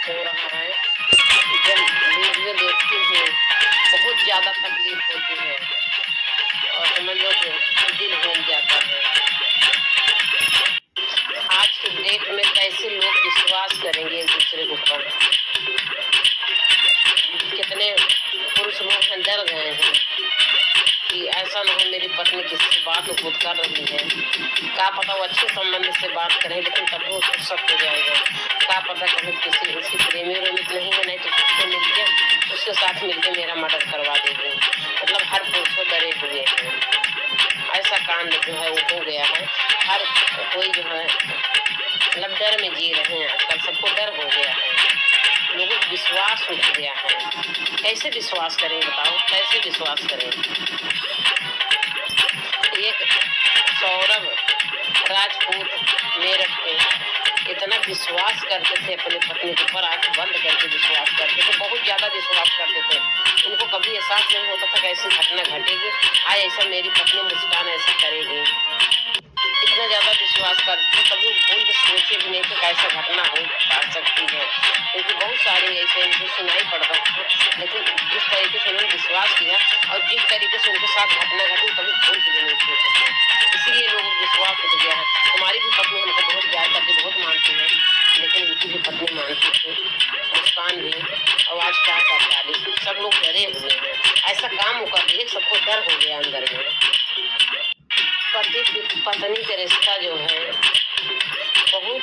हो रहा है। जब वीडियो देखती हूँ बहुत ज़्यादा तकलीफ होती है और समझ लो कि दिल हिल जाता है। आज के डेट में कैसे लोग विश्वास करेंगे एक दूसरे के ऊपर। कितने पुरुष लोग हैं डर गए हैं कि ऐसा न हो मेरी पत्नी किसी बात को खुद कर रही है। क्या पता वो अच्छे संबंध से बात करें लेकिन तब वो शक हो जाएगा। क्या पता कहीं किसी उसकी प्रेमी प्रेमित नहीं है, नहीं तो उसको मिलके उसके साथ मिलके मेरा मर्डर करवा देगी। मतलब हर पुरुष को डरे हुए हैं। ऐसा कांड जो है वो हो गया है। हर कोई जो है मतलब डर में जी रहे हैं। आजकल सबको डर हो गया है, लोगों को विश्वास उठ गया है। कैसे विश्वास करें बताओ, कैसे विश्वास करें। एक सौरभ राजपूत मेरठ के इतना विश्वास करते थे अपनी पत्नी के ऊपर, आंख बंद करके विश्वास करते थे, बहुत ज़्यादा विश्वास करते थे। उनको कभी एहसास नहीं होता था कि ऐसी घटना घटेगी, आज ऐसा मेरी पत्नी मुस्कान ऐसा करेगी। इतना ज़्यादा विश्वास करते थे, कभी भूल के सोचे भी नहीं थे कि ऐसा घटना हो सकती है। क्योंकि बहुत सारे ऐसे इनको सुनाई पड़ता था, लेकिन जिस तरीके से उन्होंने विश्वास किया और जिस तरीके से उनके साथ घटना घटी कभी भूल के भी नहीं सोचे थे। इसीलिए लोगों को विश्वास उठ गया है। हमारी भी पत्नी हमको बहुत प्यार करती, बहुत मानती है, लेकिन उनकी भी पत्नी मानती थी, मुस्कान भी। और आज क्या चाली सब लोग डरे हुए हैं। ऐसा काम वो कर दिए, सबको डर हो गया अंदर में। पति पत्नी का रिश्ता जो है बहुत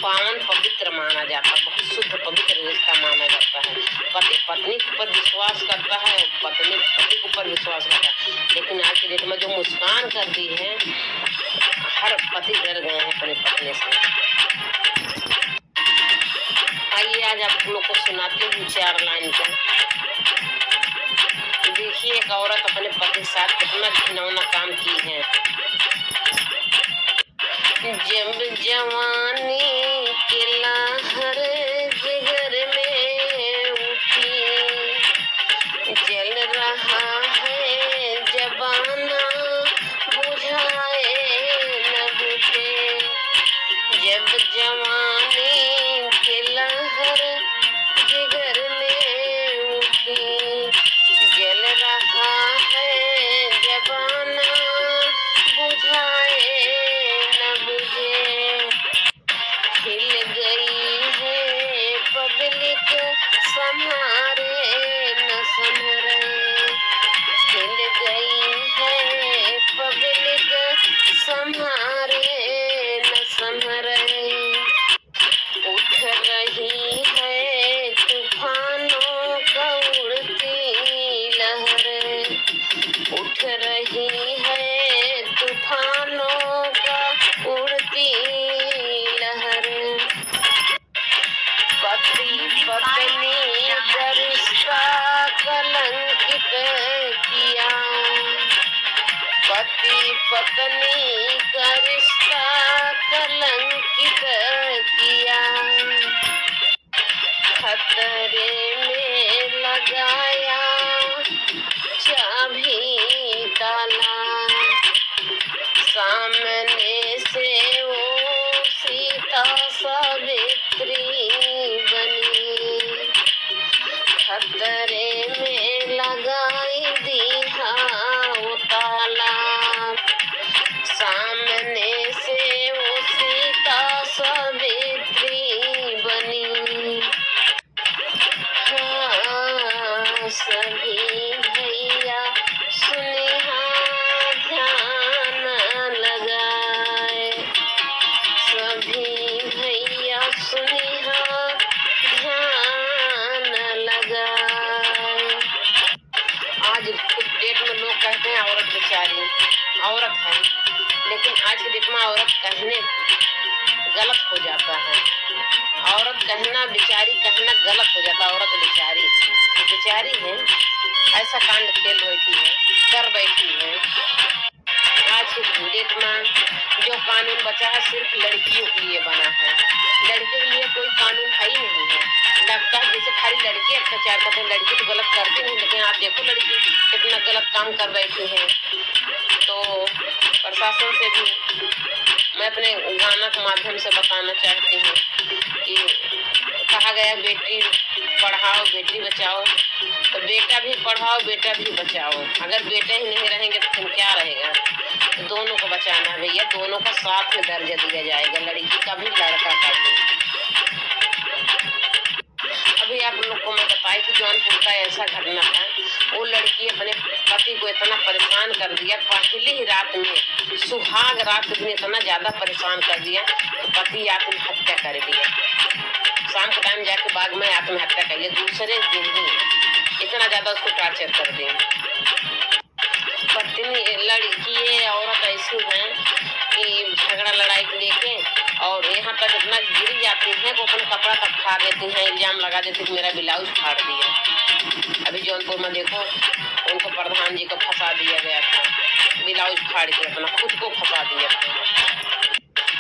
पावन पवित्र माना जाता है, बहुत शुद्ध पवित्र रिश्ता माना जाता है। पति पत्नी के ऊपर विश्वास करता है और पत्नी पति के ऊपर विश्वास करता है। लेकिन आज की डेट में जो मुस्कान कर दी है, हर पति डर गए हैं अपनी पत्नी से। आइए आज आप लोग को सुनाती हूँ 4 लाइन का। देखिए एक औरत अपने पति के साथ कितना घिनौना काम की है। जब जवानी की लहर जिगर में उठी, जल रहा है जबाना बुझाए न बुझे। जब जवानी की लहर जिगर में उठी, जल रहा है जबाना बुझाए न बुझे। हिल गई है पब्लिक संहारे न संभरे। हिल गई है पब्लिक संहारे न संभरे। उठ रही है तूफानों का उड़ती लहरें। उठ रही है तूफानों का उड़ती लहरें। पति पत्नी का रिश्ता कलंकित किया। पति पत्नी का रिश्ता कलंकित किया। खतरे में लगाया चाबी ताला। सामने से वो सीता सावित्री बनी। खतरे में लगाई दिया वो ताला। सामने से वो सीता सावित्री बनी। हाँ सभी भैया सुनिहा ध्यान लगाए। सभी भैया सुनिहा ध्यान लगाए। आज के डेट में लोग कहते हैं औरत बेचारी, औरत है, लेकिन आज की डेट में औरत कहने गलत हो जाता है। औरत कहना बेचारी कहना गलत हो जाता है। औरत बेचारी बेचारी है, ऐसा कांड खेल बैठी है, कर बैठी है। आज की डेट में जो कानून बचा है सिर्फ लड़कियों के लिए बना है, लड़के के लिए कोई कानून है ही नहीं है। लगता है जैसे खाली लड़के अत्याचार करते हैं, लड़की तो गलत करती नहीं, लेकिन आप देखो लड़की कितना गलत काम कर बैठी है। तो प्रशासन से भी मैं अपने गाना के माध्यम से बताना चाहती हूँ कि कहा कहा गया बेटी पढ़ाओ बेटी बचाओ, तो बेटा भी पढ़ाओ बेटा भी बचाओ। अगर बेटे ही नहीं रहेंगे तो फिर क्या रहेगा? तो दोनों को बचाना है भैया, दोनों का साथ में दर्जा दिया जाएगा, लड़की का भी लड़का का भी। अभी आप लोग को मैं बताई कि जौनपुर का ऐसा घटना था, वो लड़की अपने पति को इतना परेशान कर दिया, पहली ही रात में सुहाग रात में इतना ज्यादा परेशान कर दिया तो पति आत्महत्या कर लिया। शाम के टाइम जाके बाग में आत्महत्या कर लिया, दूसरे दिन ही इतना ज्यादा उसको टॉर्चर कर दिया। पत्नी लड़की ये औरत ऐसी है कि झगड़ा लड़ाई को लेके और यहाँ तक इतना गिर जाती है वो अपना कपड़ा तक फाड़ देती हैं, इल्जाम लगा देती कि मेरा ब्लाउज फाड़ दिया। अभी जौनपुर में देखो उनको प्रधान जी को फंसा दिया गया था, ब्लाउज फाड़ के अपना खुद को फंसा दिया था।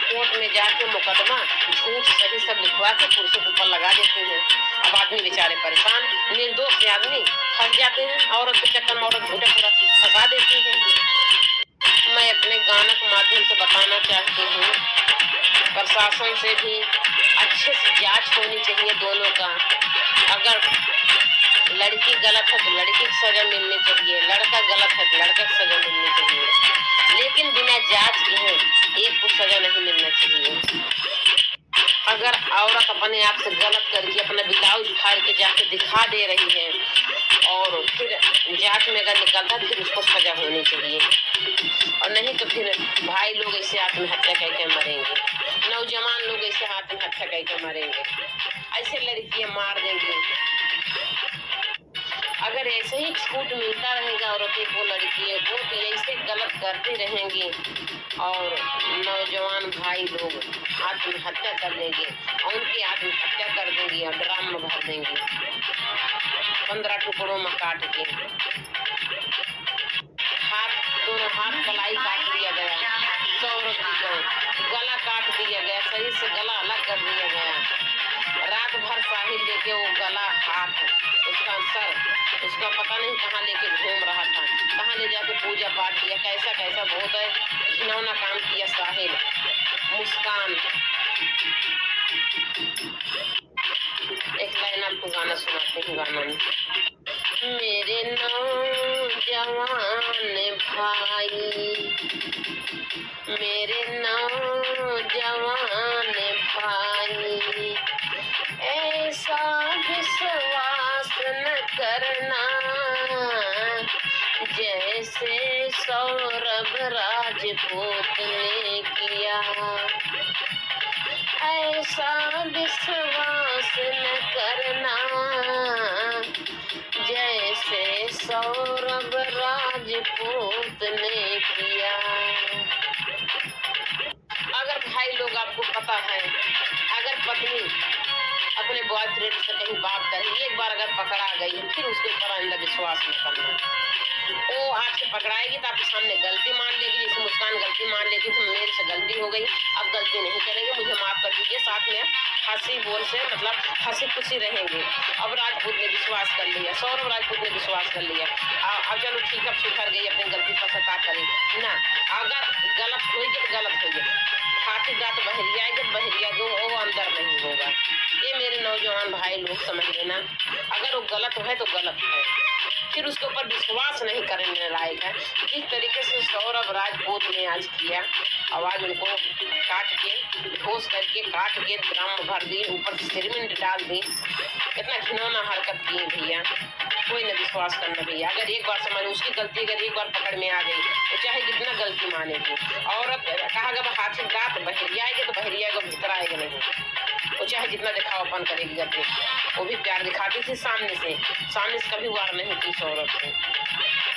कोर्ट में जाके मुकदमा झूठ सही सब लिखवा के पुलिस के ऊपर लगा देते हैं। अब आदमी बेचारे परेशान, निर्दोष आदमी फंस जाते हैं, औरत के चक्कर में औरत झूठे पूरा फंसा देती है। मैं अपने गाना के माध्यम से बताना चाहती हूँ, प्रशासन से भी अच्छे से जांच होनी चाहिए दोनों का। अगर लड़की गलत है तो लड़की की सजा मिलनी चाहिए, लड़का गलत है तो लड़का की सजा मिलनी चाहिए, लेकिन बिना जांच के एक को सजा नहीं मिलना चाहिए। अगर औरत अपने आप से गलत करके अपना ब्लाउज फाड़ के जाके दिखा दे रही है और फिर जांच में अगर निकलता फिर उसको सजा होनी चाहिए, और नहीं तो फिर भाई लोग ऐसे आत्महत्या करके मरेंगे, नौजवान लोग ऐसे आत्महत्या करके मरेंगे, ऐसे लड़कियां मार देंगी। अगर ऐसे ही छूट मिलता रहेगा औरतें को लड़कियों को तो ऐसे गलत करती रहेंगी और नौजवान भाई लोग आत्महत्या कर लेंगे और उनकी आत्महत्या कर देंगी और ड्राम में भर देंगी 15 टुकड़ों में काट के। दोनों हाथ कलाई काट दिया गया, 100 रुपये को गला काट दिया गया, सही से गला अलग कर दिया गया। रात भर साहिल लेके वो गला हाथ उसका सर उसका पता नहीं कहाँ लेके घूम रहा था, कहाँ ले जाके पूजा पाठ किया, कैसा कैसा बहुत है घिनौना काम किया साहिल। मुस्कान एक लाइन आपको गाना सुनाते हैं, गाना में मेरे नौजवान भाई, मेरे नौजवान भाई, ऐसा विश्वास न करना जैसे सौरभ राजपूत ने किया, ऐसा विश्वास न करना जैसे सौरभ राजपूत ने किया। अगर भाई लोग आपको पता है, अगर पत्नी अपने बॉयफ्रेंड से कहीं बात करे, एक बार अगर पकड़ा गई फिर उसके ऊपर अंधविश्वास न करना। वो आपसे पकड़ाएगी तो आपके सामने गलती मान लेगी, जैसे मुस्कान गलती मान लेगी तो मेरे से गलती हो गई, अब गलती नहीं करेंगे, मुझे माफ कर दीजिए, साथ में हंसी बोल से मतलब हंसी खुशी रहेंगे। अब राजपूत ने विश्वास कर लिया, सौरभ राजपूत ने विश्वास कर लिया, अब चलो ठीक है सुधर गई, अपनी गलती पर सता करी ना। अगर गलत होगी तो गलत होगी, हाथी दांत बहरिया दो वो अंदर नहीं होगा। ये मेरे नौजवान भाई लोग समझ लेना, अगर वो गलत है तो गलत है, फिर उसके ऊपर विश्वास नहीं करने लायक है। किस तरीके से सौरभ राजपूत ने आज किया, आवाज उनको काट के ठोस करके काट के ड्रम में भर दी, ऊपर सीमेंट डाल दी, इतना घिनौना हरकत की भैया। कोई न विश्वास करना भैया, अगर एक बार समझ उसकी गलती अगर एक बार पकड़ में आ गई तो चाहे कितना गलती मानेगी। औरत कहा गया हाथी दांत बहरियाएगी तो बहरिया को भीतर आएगा नहीं, वो चाहे जितना दिखावापन करेगी गलती, वो भी प्यार दिखाती थी सामने से कभी वार नहीं की सौरभ से,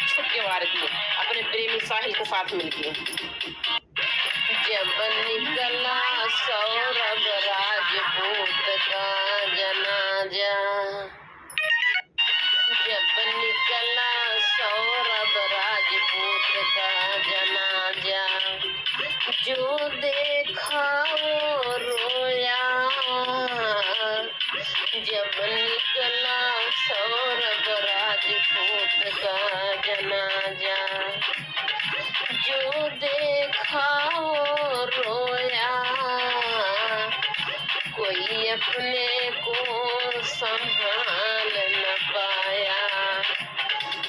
छुप के वार की अपने प्रेमी साहिल के साथ मिलके। जब निकला सौरभ राजपूत का जनाजा, जब निकला सौरभ राजपूत का जनाजा, जो देखा वो रोया, जब निकला सौरभ राजपूत का जनाजा, जो देखा वो रोया, कोई अपने को संभाल न पाया,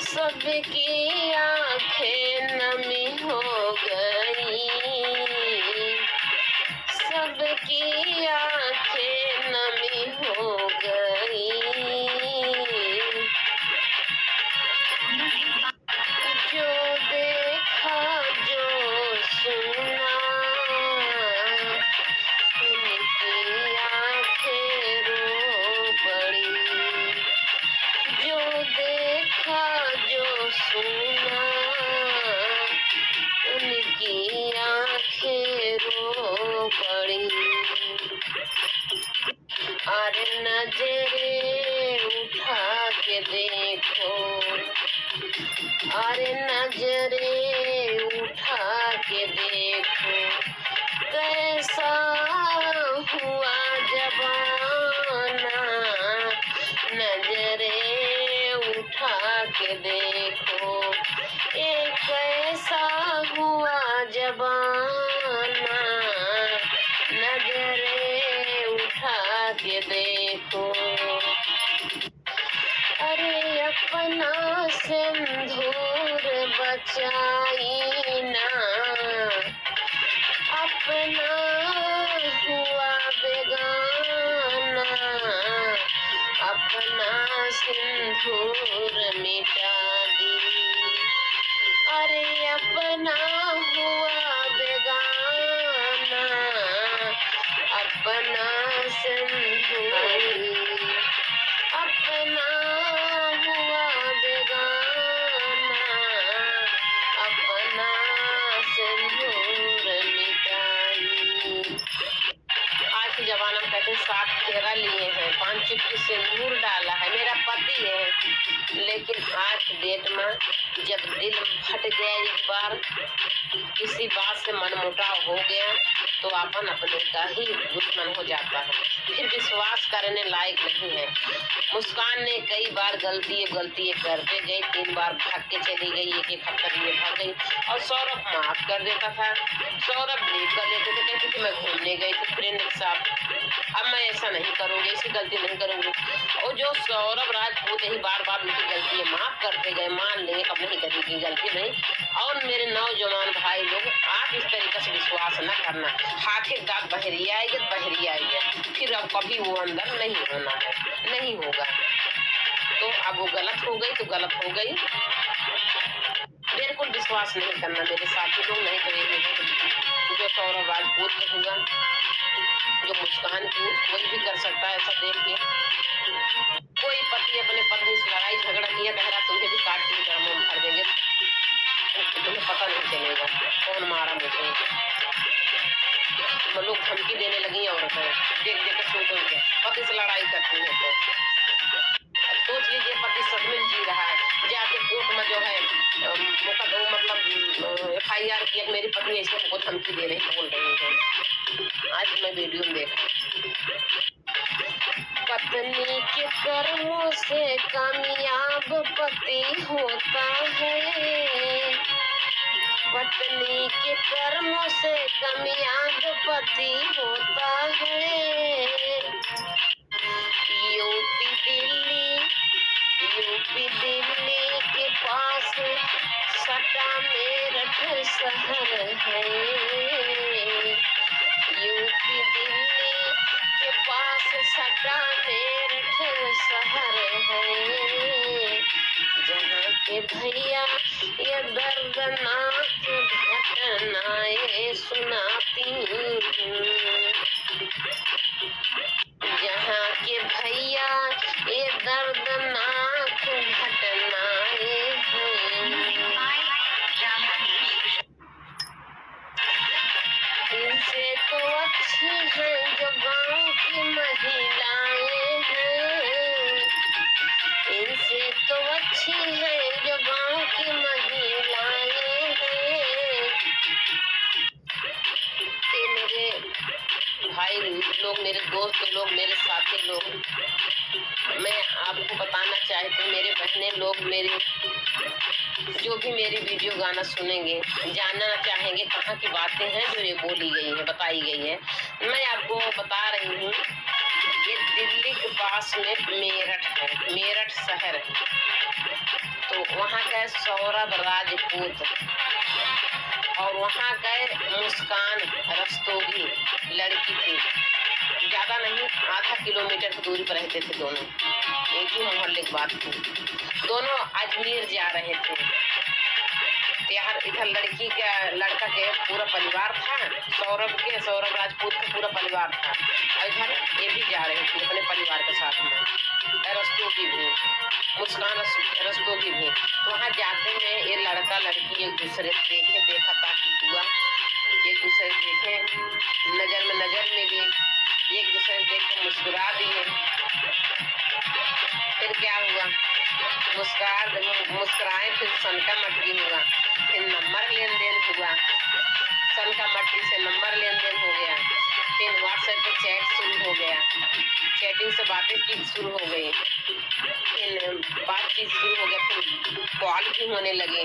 सबकी आंखें नमी हो गई, सबकी आंखें नमी हो गई। जो देखा जो सुना उनकी आंखें रो पड़ी, जो देखा जो सुना उनकी आंखें रो पड़ी। अरे नजरे उठा के देखो, अरे नजरे उठा के देखो, कैसा हुआ जमाना, नजरे उठा के देखो, ये कैसा हुआ जमाना, नजरे उठा के देखो। अरे अपना सिंदूर बचाई ना, अपना हुआ बेगाना, अपना सिंदूर मिटा दी। अरे अपना हुआ बेगाना, अपना सिंदूर, अपना हुआ बेगाना, अपना सिंदूर मिटाई। आज के जमाना में कहते हैं 7 फेरा लिए हैं, 5 चुटकी सिंदूर डाला है, मेरा पति है। लेकिन आज की डेट में जब दिल फट गया, एक बार किसी बात से मनमुटाव हो गया, तो अपन अपने का ही दुश्मन हो जाता है, फिर विश्वास करने लायक नहीं है। मुस्कान ने कई बार गलती करते गई, 3 बार भाग के चली गई, एक हफ्ते में भाग गई, और सौरभ माफ कर देता था, सौरभ लीव कर लेते थे, कहते थे मैं घूमने गई थी फ्रेंड के साथ, अब मैं ऐसा नहीं करूँगी, ऐसी गलती नहीं करूँगी। और जो सौरभ राजपूत ही बार बार उनकी गलती माफ करते गए, मान लेंगे अब नहीं करेगी गलती नहीं। और मेरे नौजवान भाई लोग, आप इस तरीके से विश्वास न करना, हाथे दांत बहरिया है, फिर अब कभी वो अंदर नहीं होना है, नहीं होगा। तो अब वो गलत हो गई तो गलत हो गई, बिल्कुल विश्वास नहीं करना मेरे साथी लोग, नहीं तो जो सौरभ राजपूत कहूँगा, जो मुस्कान की, कोई भी कर सकता है ऐसा देख के। कोई पति अपने पत्नी से लड़ाई झगड़ा किया, कह रहा तुम्हें भी काट के ड्रामों में भर देंगे, तुम्हें पता नहीं चलेगा कौन मारा मुझे। लोग धमकी देने लगी औरतें, देख के सोच के पति से लड़ाई करती है। तो सोच लीजिए पति सदमे में जी रहा है, जाके कोर्ट में जो है मतलब FIR किया, मेरी पत्नी ऐसे हमको धमकी दे रही, बोल रही है। आज मैं वीडियो में देखा, पत्नी के कर्मों से कामयाब पति होता है, पत्नी के कर्मों से कामयाब पति होता है। यूपी दिल्ली के पास सटा मेरठ शहर है, यूपी दिल्ली के पास सटा मेरठ शहर है, जहाँ के भैया ये दर्दनाक घटनाएं सुनाती हूँ, जहाँ के भैया ये दर्दनाक घटनाएं हैं। इनसे तो अच्छी हैं जो गाँव की महिलाएं हैं, इनसे तो अच्छी हैं जो गाँव की महिलाएं हैं। ये मेरे भाई लोग, मेरे दोस्त लोग, मेरे साथी लोग, मैं आपको बताना चाहती हूँ, मेरे बहने लोग, मेरे जो भी मेरी वीडियो गाना सुनेंगे, जानना चाहेंगे कहाँ की बातें हैं जो ये बोली गई है, बताई गई है। मैं आपको बता रही हूँ ये दिल्ली के पास में मेरठ है, मेरठ शहर है। तो वहाँ का सौरभ राजपूत और वहाँ का मुस्कान रस्तोगी लड़की थी। ज्यादा नहीं, आधा किलोमीटर की दूरी पर रहते थे दोनों, एक ही मोहल्ले की बात थी। दोनों अजमेर जा रहे थे। यार इधर लड़की का लड़का के पूरा परिवार था, सौरभ राजपूत का पूरा परिवार था, और इधर ये भी जा रही थी अपने परिवार के साथ में, रस्तोगी भी, मुस्कान रस्तोगी भी। तो वहाँ जाते हैं ये लड़का लड़की एक दूसरे से देखा ताकि हुआ, एक दूसरे देखे, नजर में नजर मिली, एक दूसरे देख के मुस्कुरा दिए। फिर क्या हुआ, मुस्कुराए, फिर सनका मटकी हुआ, फिर नंबर लेन देन हुआ, सनका मटकी से नंबर लेन देन हो गया, फिर व्हाट्सएप पे चैट शुरू हो गया, चैटिंग से बातें शुरू हो गई, फिर बातचीत शुरू हो गया, फिर कॉल भी होने लगी,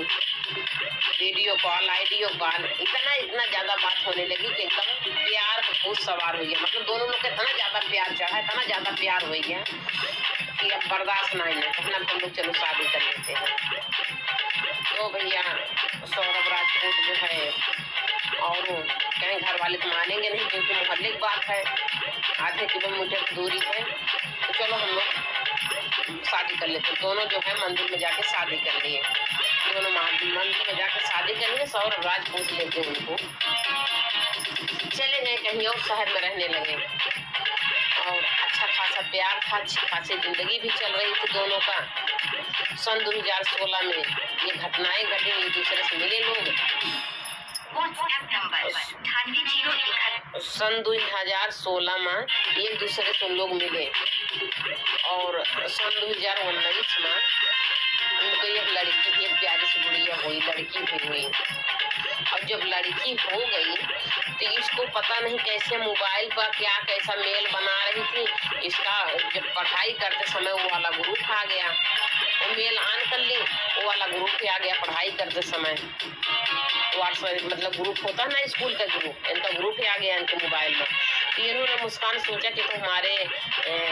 वीडियो कॉल, आइडियो कॉल, इतना ज्यादा बात होने लगी कि एकदम प्यार का भूत सवार हो गया। मतलब दोनों लोग का इतना ज्यादा प्यार चढ़ा, इतना ज्यादा प्यार हो गया कि अब बर्दाश्त नहीं है, कहना हम लोग चलो शादी कर लेते हैं। तो भैया सौरभ राजपूत जो है, और कहीं घर वाले तो मानेंगे नहीं क्योंकि मोहल्ले की बात है, आधे किलोमीटर की दूरी है, तो चलो हम लोग शादी कर लेते। दोनों जो है मंदिर में जाके शादी कर लिए, दोनों मंदिर में जाके शादी कर लिए। सौरभ राजपूत लेके उनको चले गए, कहीं और शहर में रहने लगे, और अच्छा खासा प्यार था, अच्छी खासी जिंदगी भी चल रही थी दोनों का। सन 2016 में ये घटनाएं घटी, एक दूसरे से मिले लोग। सन 2016 में एक दूसरे से लोग मिले, और सन 2019 में उनको एक लड़की भी, एक प्यारी सी गुड़िया हुई, लड़की भी हुई। और जब लड़की हो गई तो इसको पता नहीं कैसे मोबाइल पर क्या कैसा मेल बना रही थी, इसका जब पढ़ाई करते समय वो वाला ग्रुप आ गया, वो मेल ऑन कर ली, वो वाला ग्रुप ही आ गया पढ़ाई करते समय। व्हाट्सएप मतलब ग्रुप होता है ना स्कूल का ग्रुप, इनका ग्रुप ही आ गया इनके मोबाइल में। तो इन्होंने मुस्कान सोचा कि तो हमारे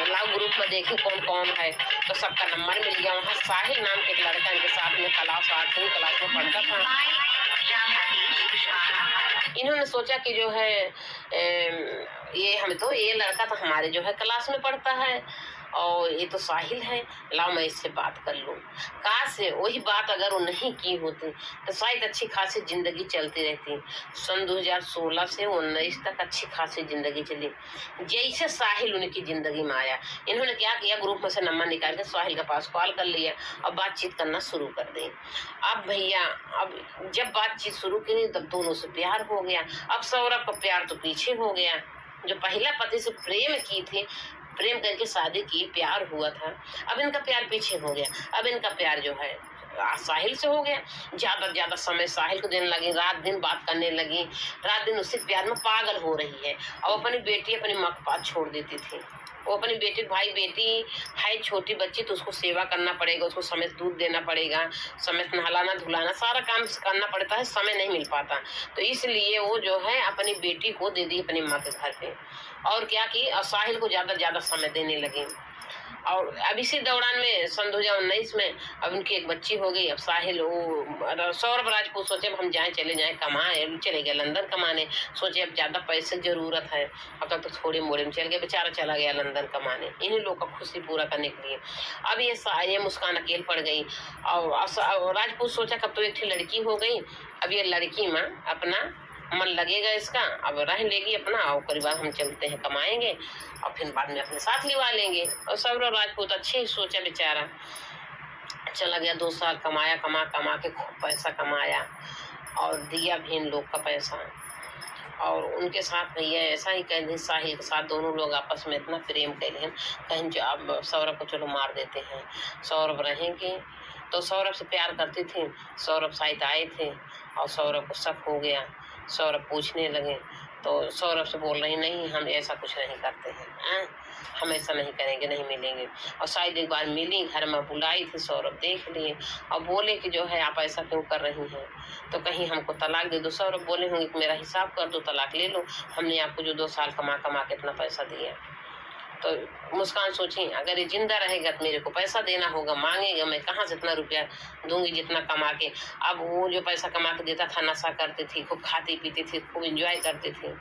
लाव ग्रुप में देखे कौन कौन है, तो सबका नंबर मिल गया। वहाँ साहिल नाम के एक लड़का इनके साथ में क्लास 8वीं क्लास में पढ़ता था। इन्होंने सोचा कि जो है ये लड़का तो हमारे जो है क्लास में पढ़ता है, और ये तो साहिल है, लाओ मैं इससे बात कर लूँ। काश वही बात अगर वो नहीं की होती तो शायद अच्छी खासी जिंदगी चलती रहती। सन 2016 से 19 तक अच्छी खासी जिंदगी चली। जैसे साहिल उनकी जिंदगी में आया, इन्होंने क्या किया, ग्रुप में से नंबर निकाल के साहिल के पास कॉल कर लिया और बातचीत करना शुरू कर दी। अब भैया अब जब बातचीत शुरू की तब दोनों से प्यार हो गया। अब सौरभ का प्यार तो पीछे हो गया, जो पहला पति से प्रेम की थी, प्रेम करके शादी की, प्यार हुआ था, अब इनका प्यार पीछे हो गया। अब इनका प्यार जो है साहिल से हो गया, ज्यादा समय साहिल को देने लगी, रात दिन बात करने लगी, रात दिन उससे प्यार में पागल हो रही है। और अपनी बेटी अपनी माँ के पास छोड़ देती थी। वो अपनी बेटी, भाई बेटी है छोटी बच्ची तो उसको सेवा करना पड़ेगा, उसको समय से दूध देना पड़ेगा, समय से नहलाना धुलाना सारा काम करना पड़ता है, समय नहीं मिल पाता। तो इसलिए वो जो है अपनी बेटी को दे दी अपनी माँ के घर पे, और क्या की साहिल को ज्यादा समय देने लगी। और अब इसी दौरान में सन 2019 में अब उनकी एक बच्ची हो गई। अब साहिल वो सौरभ राजपूत सोचे अब हम चले जाएं कमाए, चले गए लंदन कमाने। सोचे अब ज्यादा पैसे की जरूरत है, अब तक तो थोड़े मोड़े में चल गए, बेचारा चला गया लंदन कमाने, इन्हीं लोग का खुशी पूरा करने के लिए। अब ये मुस्कान अकेले पड़ गई, और राजपूत सोचा कब तो एक थी लड़की हो गई, अब ये लड़की में अपना मन लगेगा इसका, अब रह लेगी अपना, और परिवार हम चलते हैं कमाएंगे और फिर बाद में अपने साथ लिवा लेंगे। और सौरभ राजपूत अच्छे ही सोचा, बेचारा चला गया, 2 साल कमाया, कमा के खूब पैसा कमाया और दिया भी इन लोग का पैसा। और उनके साथ भैया ऐसा ही कहीं साहिल के साथ दोनों लोग आपस में इतना प्रेम कैले, कहीं जो अब सौरभ को चलो मार देते हैं, सौरभ रहेंगे। तो सौरभ से प्यार करती थी, सौरभ शायद आए थे और सौरभ को शक हो गया। सौरभ पूछने लगे तो सौरभ से बोल रही नहीं हम ऐसा कुछ नहीं करते हैं, हम ऐसा नहीं करेंगे, नहीं मिलेंगे। और शायद एक बार मिली, घर में बुलाई थी, सौरभ देख लिए और बोले कि जो है आप ऐसा क्यों कर रही हैं, तो कहीं हमको तलाक दे दो। सौरभ बोले होंगे कि मेरा हिसाब कर दो, तलाक ले लो, हमने आपको जो 2 साल कमा के इतना पैसा दिया। तो मुस्कान सोची अगर ये जिंदा रहेगा तो मेरे को पैसा देना होगा, मांगेगा, मैं कहाँ से इतना रुपया दूंगी जितना कमा के। अब वो जो पैसा कमा के देता था, नशा करती थी, खूब खाती पीती थी, खूब एंजॉय करती थी।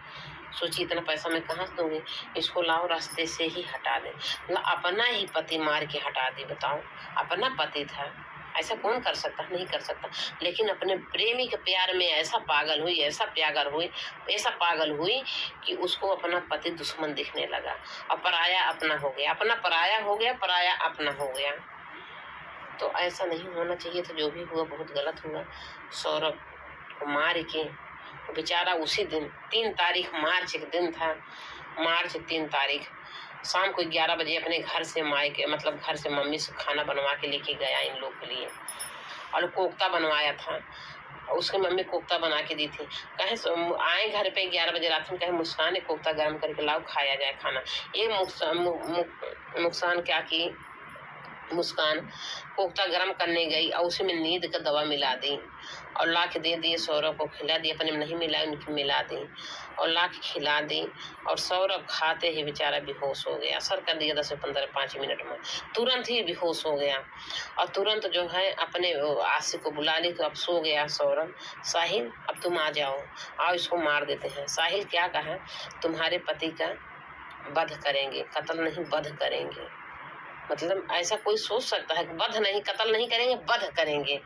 सोची इतना पैसा मैं कहाँ से दूंगी, इसको लाओ रास्ते से ही हटा दे। मतलब अपना ही पति मार के हटा दी, बताओ। अपना पति था, ऐसा कौन कर सकता, नहीं कर सकता। लेकिन अपने प्रेमी के प्यार में ऐसा पागल हुई, ऐसा पागल हुई कि उसको अपना पति दुश्मन दिखने लगा और पराया अपना हो गया, अपना पराया हो गया, पराया अपना हो गया। तो ऐसा नहीं होना चाहिए था, जो भी हुआ बहुत गलत हुआ। सौरभ को मार के बेचारा उसी दिन 3 तारीख मार्च के दिन था, मार्च 3 तारीख शाम को 11 बजे अपने घर से मायके मतलब घर से मम्मी से खाना बनवा के लेके गया इन लोग के लिए। और कोफ्ता बनवाया था, उसकी मम्मी कोफ्ता बना के दी थी। कहे आए घर पे 11 बजे रात में, कहे मुस्कान कोफ्ता गर्म करके लाओ, खाया जाए खाना। ये मुस्कान क्या की, मुस्कान कोफ्ता गर्म करने गई और उसी में नींद का दवा मिला दी और ला के दे दिए, सौरभ को खिला दी। अपने में नहीं मिला, उनकी मिला दी और ला के खिला दी। और सौरभ खाते ही बेचारा बेहोश हो गया। असर कर दिया 10 से 5 मिनट में, तुरंत ही बेहोश हो गया। और तुरंत जो है अपने आशिक को बुला ली, तो अब सो गया सौरभ। साहिल अब तुम आ जाओ, आओ इसको मार देते हैं। साहिल क्या कहा, तुम्हारे पति का वध करेंगे, कत्ल नहीं वध करेंगे। मतलब ऐसा कोई सोच सकता है, वध नहीं, कत्ल नहीं करेंगे, वध करेंगे।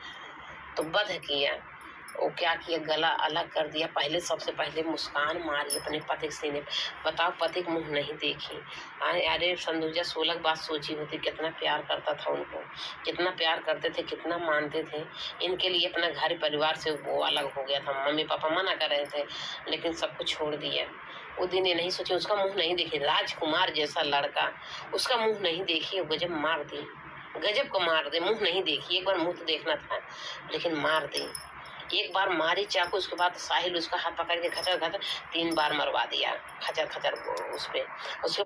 तो वध किया, वो क्या किया, गला अलग कर दिया। पहले सबसे पहले मुस्कान मारी अपने पति के सीने। बताओ, पति का मुंह नहीं देखी। अरे संदूजा 16 बात सोची होती, कितना प्यार करता था उनको, कितना प्यार करते थे, कितना मानते थे। इनके लिए अपना घर परिवार से वो अलग हो गया था। मम्मी पापा मना कर रहे थे, लेकिन सब कुछ छोड़ दिया। वो दिन ये नहीं सोची, उसका मुंह नहीं देखी। राजकुमार जैसा लड़का, उसका मुंह नहीं देखी, गजब मार दी, गजब को मार दे। मुंह नहीं देखी, एक बार मुंह तो देखना था, लेकिन मार दी। एक बार मारी चाकू, उसके बाद साहिल उसका हाथ पकड़ के खचर खचर 3 बार मरवा दिया, खचर खचर उस पे। उसके